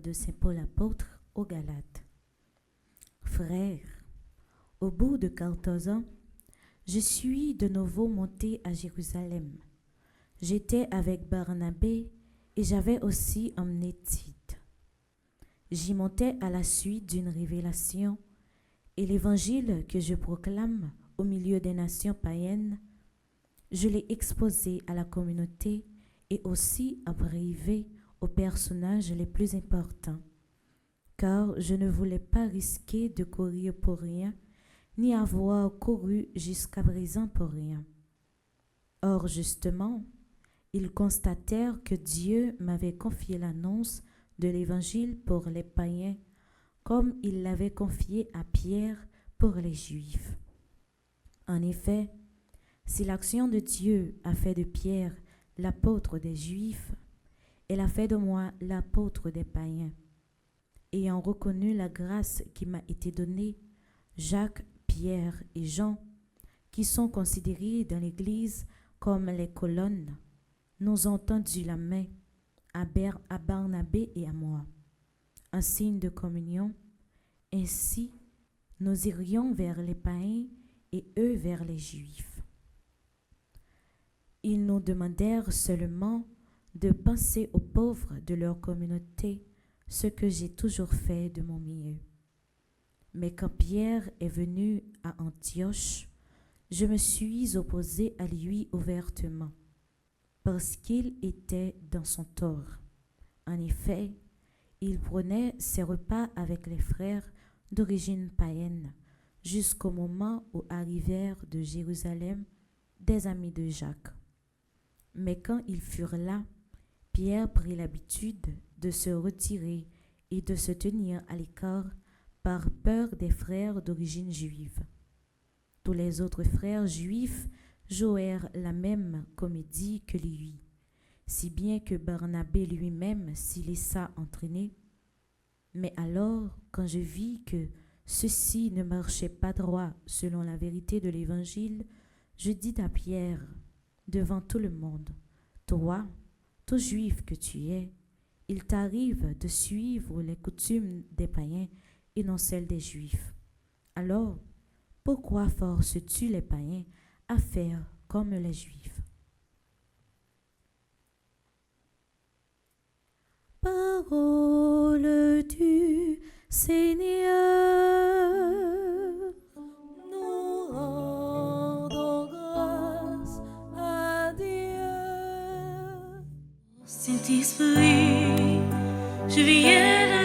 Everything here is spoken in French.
de Saint Paul apôtre aux Galates. Frères, au bout de 14 ans, je suis de nouveau monté à Jérusalem. J'étais avec Barnabé et j'avais aussi emmené Tite. J'y montais à la suite d'une révélation et l'évangile que je proclame au milieu des nations païennes, je l'ai exposé à la communauté et aussi en privé aux personnages les plus importants, car je ne voulais pas risquer de courir pour rien, ni avoir couru jusqu'à présent pour rien. Or, justement, ils constatèrent que Dieu m'avait confié l'annonce de l'Évangile pour les païens, comme il l'avait confié à Pierre pour les Juifs. En effet, si l'action de Dieu a fait de Pierre l'apôtre des Juifs, elle a fait de moi l'apôtre des païens. Ayant reconnu la grâce qui m'a été donnée, Jacques, Pierre et Jean, qui sont considérés dans l'Église comme les colonnes, nous ont tendu la main à Barnabé et à moi, en signe de communion. Ainsi, nous irions vers les païens et eux vers les Juifs. Ils nous demandèrent seulement de penser aux pauvres de leur communauté, ce que j'ai toujours fait de mon mieux. Mais quand Pierre est venu à Antioche, je me suis opposé à lui ouvertement, parce qu'il était dans son tort. En effet, il prenait ses repas avec les frères d'origine païenne, jusqu'au moment où arrivèrent de Jérusalem des amis de Jacques. Mais quand ils furent là, Pierre prit l'habitude de se retirer et de se tenir à l'écart par peur des frères d'origine juive. Tous les autres frères juifs jouèrent la même comédie que lui, si bien que Barnabé lui-même s'y laissa entraîner. Mais alors, quand je vis que ceci ne marchait pas droit selon la vérité de l'Évangile, je dis à Pierre, devant tout le monde, « Toi, tout juif que tu es, il t'arrive de suivre les coutumes des païens et non celles des juifs. Alors, pourquoi forces-tu les païens à faire comme les juifs ?» Parole du Seigneur. Nous rendons grâce à Dieu. Saint-Esprit, je viens